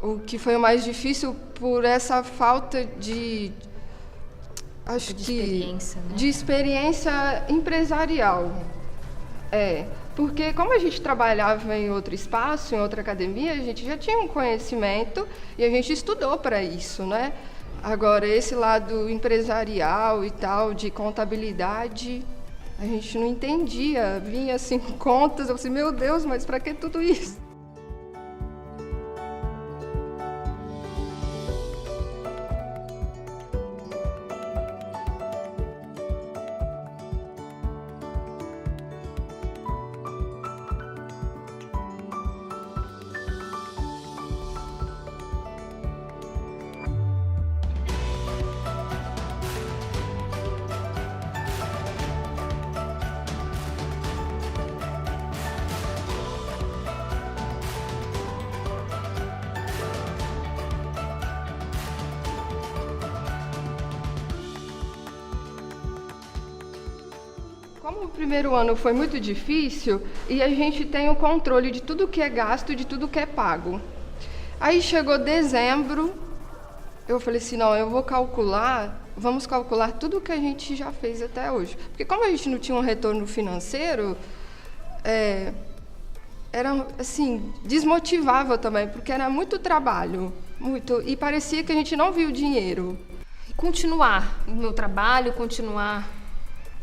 O que foi o mais difícil por essa falta de, acho De que, experiência, né? de experiência empresarial. Porque como a gente trabalhava em outro espaço, em outra academia, a gente já tinha um conhecimento e a gente estudou para isso, né? Agora, esse lado empresarial e tal, de contabilidade, a gente não entendia. Vinha assim contas, eu assim, meu Deus, mas para que tudo isso? Como o primeiro ano foi muito difícil e a gente tem o controle de tudo que é gasto e de tudo que é pago. Aí chegou dezembro, eu falei assim, não, eu vou calcular, vamos calcular tudo que a gente já fez até hoje. Porque como a gente não tinha um retorno financeiro, era assim, desmotivava também, porque era muito trabalho, muito, e parecia que a gente não viu o dinheiro. Continuar o meu trabalho, continuar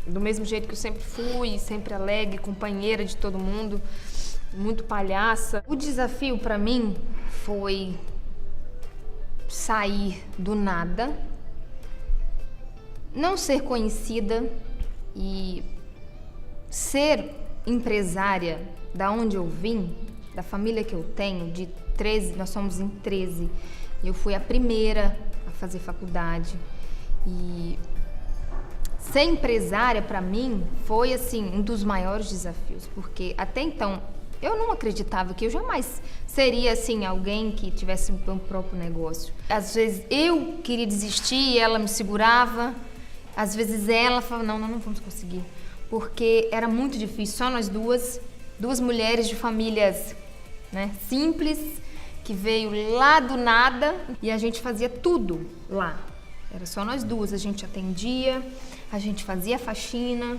do mesmo jeito que eu sempre fui, sempre alegre, companheira de todo mundo, muito palhaça. O desafio para mim foi sair do nada, não ser conhecida e ser empresária da onde eu vim, da família que eu tenho, de 13, nós somos em 13. Eu fui a primeira a fazer faculdade e ser empresária, para mim, foi assim um dos maiores desafios, porque até então eu não acreditava que eu jamais seria assim alguém que tivesse o meu próprio negócio. Às vezes eu queria desistir e ela me segurava, às vezes ela falava, não vamos conseguir, porque era muito difícil, só nós duas mulheres de famílias, né, simples, que veio lá do nada e a gente fazia tudo lá. Era só nós duas, a gente atendia, a gente fazia faxina,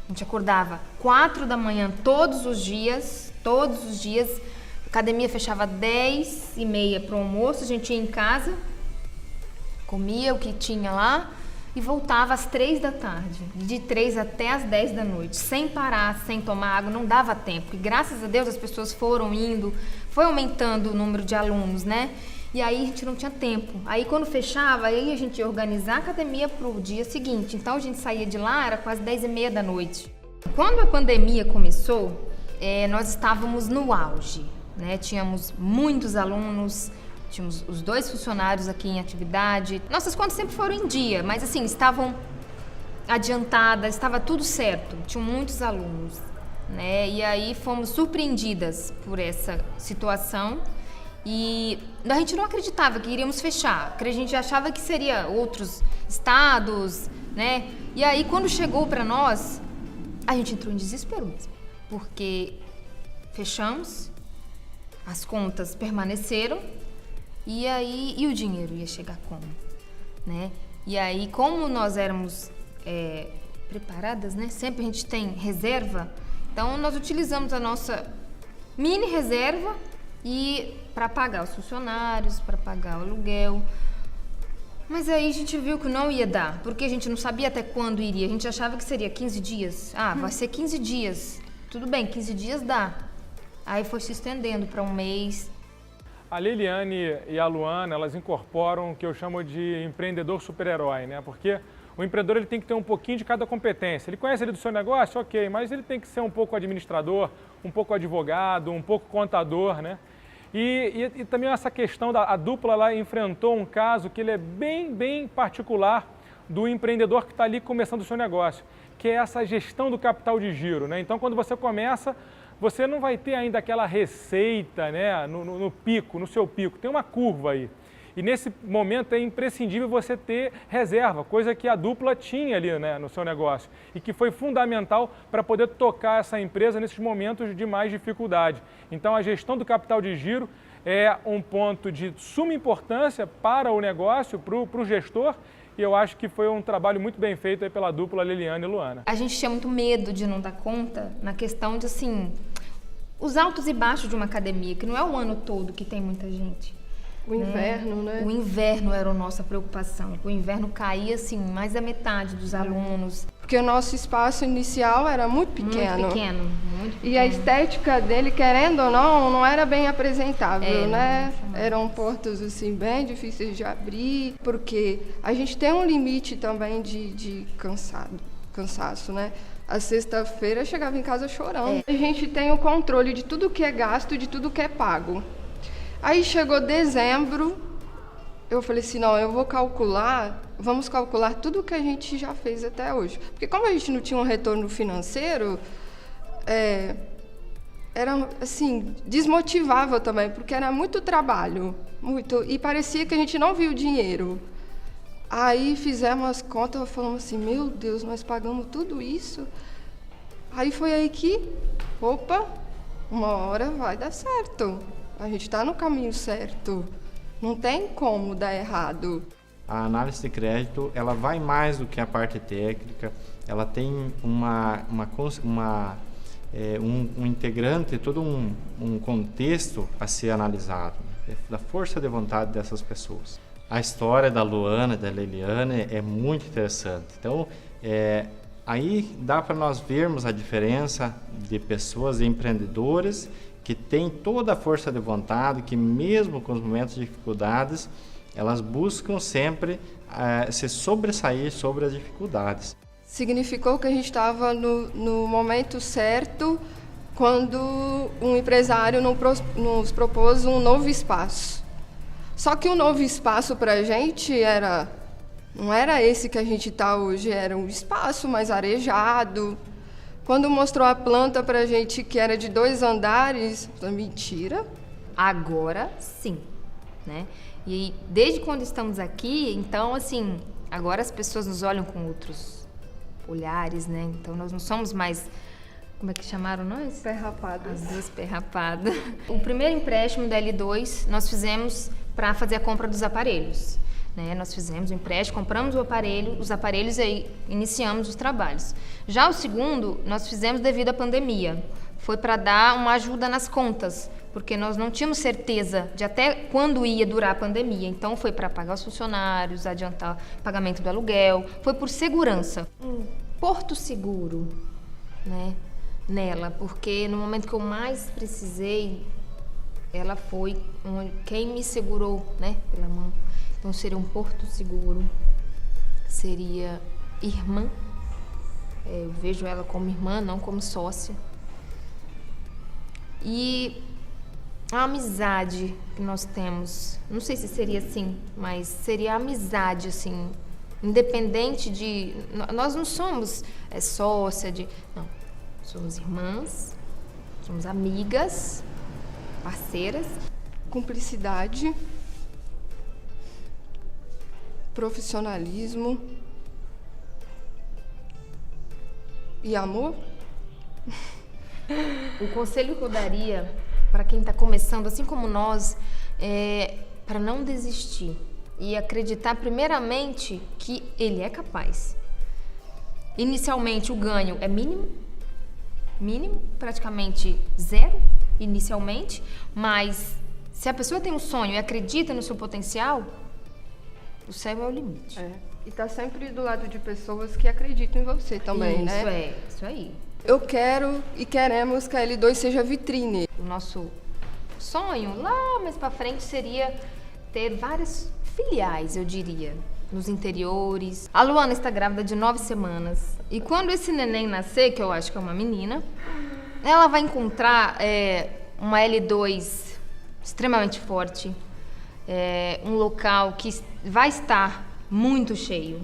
a gente acordava 4 da manhã todos os dias, a academia fechava 10h30 para o almoço, a gente ia em casa, comia o que tinha lá e voltava às 3 da tarde, de 3 até às 10 da noite, sem parar, sem tomar água, não dava tempo. E graças a Deus as pessoas foram indo, foi aumentando o número de alunos, né? E aí a gente não tinha tempo. Aí quando fechava, aí a gente ia organizar a academia para o dia seguinte. Então a gente saía de lá, era quase 10h30 da noite. Quando a pandemia começou, nós estávamos no auge, né? Tínhamos muitos alunos, tínhamos os 2 funcionários aqui em atividade. Nossas contas sempre foram em dia, mas assim, estavam adiantadas, estava tudo certo. Tinham muitos alunos, né? E aí fomos surpreendidas por essa situação. E a gente não acreditava que iríamos fechar, a gente achava que seria outros estados, né? E aí quando chegou para nós, a gente entrou em desespero mesmo, porque fechamos, as contas permaneceram e o dinheiro ia chegar como, né? E aí como nós éramos preparadas, né? Sempre a gente tem reserva, então nós utilizamos a nossa mini reserva e para pagar os funcionários, para pagar o aluguel. Mas aí a gente viu que não ia dar, porque a gente não sabia até quando iria. A gente achava que seria 15 dias. Ah, vai ser 15 dias. Tudo bem, 15 dias dá. Aí foi se estendendo para um mês. A Liliane e a Luana, elas incorporam o que eu chamo de empreendedor super-herói, né? Porque o empreendedor ele tem que ter um pouquinho de cada competência. Ele conhece ele do seu negócio, ok, mas ele tem que ser um pouco administrador, um pouco advogado, um pouco contador, né? E também essa questão a dupla lá enfrentou um caso que ele é bem particular do empreendedor que está ali começando o seu negócio, que é essa gestão do capital de giro, né? Então, quando você começa, você não vai ter ainda aquela receita, né, no pico, no seu pico, tem uma curva aí. E nesse momento é imprescindível você ter reserva, coisa que a dupla tinha ali, né, no seu negócio e que foi fundamental para poder tocar essa empresa nesses momentos de mais dificuldade. Então a gestão do capital de giro é um ponto de suma importância para o negócio, para o gestor, e eu acho que foi um trabalho muito bem feito aí pela dupla Liliane e Luana. A gente tinha muito medo de não dar conta na questão de, assim, os altos e baixos de uma academia, que não é o ano todo que tem muita gente. O inverno, né? O inverno era a nossa preocupação. O inverno caía, assim, mais da metade dos alunos. Porque o nosso espaço inicial era muito pequeno. Muito pequeno. E a estética dele, querendo ou não era bem apresentável, né? Não. Eram portas, assim, difíceis de abrir, porque a gente tem um limite também de cansaço, né? A sexta-feira eu chegava em casa chorando. A gente tem o controle de tudo que é gasto e de tudo que é pago. Aí chegou dezembro, eu falei assim, não, vamos calcular tudo que a gente já fez até hoje. Porque como a gente não tinha um retorno financeiro, era assim, desmotivava também, porque era muito trabalho, e parecia que a gente não via o dinheiro. Aí fizemos as contas, falamos assim, meu Deus, nós pagamos tudo isso. Aí foi aí que, uma hora vai dar certo. A gente está no caminho certo. Não tem como dar errado. A análise de crédito, ela vai mais do que a parte técnica. Ela tem um integrante, todo um contexto a ser analisado, da força de vontade dessas pessoas. A história da Luana e da Liliane é muito interessante. Então, aí dá para nós vermos a diferença de pessoas empreendedores que têm toda a força de vontade, que mesmo com os momentos de dificuldades, elas buscam sempre se sobressair sobre as dificuldades. Significou que a gente estava no momento certo quando um empresário nos propôs um novo espaço. Só que o novo espaço para a gente não era esse que a gente está hoje, era um espaço mais arejado. Quando mostrou a planta para a gente que era de 2 andares, mentira. Agora sim, né? E desde quando estamos aqui, então, assim, agora as pessoas nos olham com outros olhares, né? Então nós não somos mais, como é que chamaram nós? Perrapadas. As duas perrapadas. O primeiro empréstimo da L2 nós fizemos para fazer a compra dos aparelhos. Né? Nós fizemos o empréstimo, compramos os aparelhos e aí iniciamos os trabalhos. Já o segundo, nós fizemos devido à pandemia. Foi para dar uma ajuda nas contas, porque nós não tínhamos certeza de até quando ia durar a pandemia. Então, foi para pagar os funcionários, adiantar o pagamento do aluguel. Foi por segurança. Um porto seguro, né? Nela, porque no momento que eu mais precisei, ela foi quem me segurou, né? Pela mão. Então, seria um porto seguro, seria irmã, eu vejo ela como irmã, não como sócia. E a amizade que nós temos, não sei se seria assim, mas seria a amizade, assim, independente de... Nós não somos sócia de... Não, somos irmãs, somos amigas, parceiras. Cumplicidade, profissionalismo e amor. O conselho que eu daria para quem está começando, assim como nós, é para não desistir e acreditar primeiramente que ele é capaz. Inicialmente o ganho é mínimo, praticamente zero inicialmente, mas se a pessoa tem um sonho e acredita no seu potencial, o céu é o limite. E tá sempre do lado de pessoas que acreditam em você também, né? Isso aí. Eu quero e queremos que a L2 seja vitrine. O nosso sonho lá mais para frente seria ter várias filiais, eu diria, nos interiores. A Luana está grávida de 9 semanas e quando esse neném nascer, que eu acho que é uma menina, ela vai encontrar uma L2 extremamente forte, um local que vai estar muito cheio.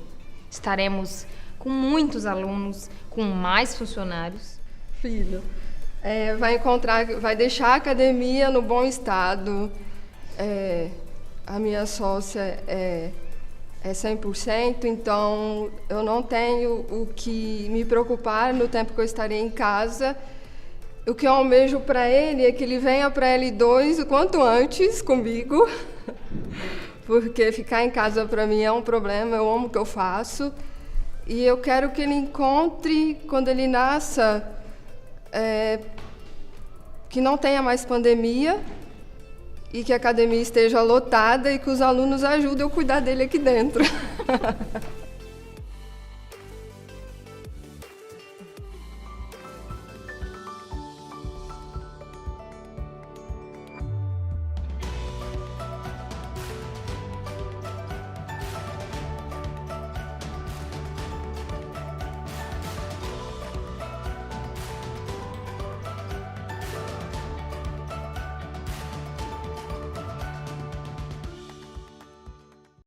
Estaremos com muitos alunos, com mais funcionários. Filho, vai deixar a academia no bom estado. A minha sócia é 100%, então eu não tenho o que me preocupar no tempo que eu estarei em casa. O que eu almejo para ele é que ele venha para a L2 o quanto antes comigo, porque ficar em casa para mim é um problema, eu amo o que eu faço. E eu quero que ele encontre, quando ele nasça, que não tenha mais pandemia e que a academia esteja lotada e que os alunos ajudem eu a cuidar dele aqui dentro.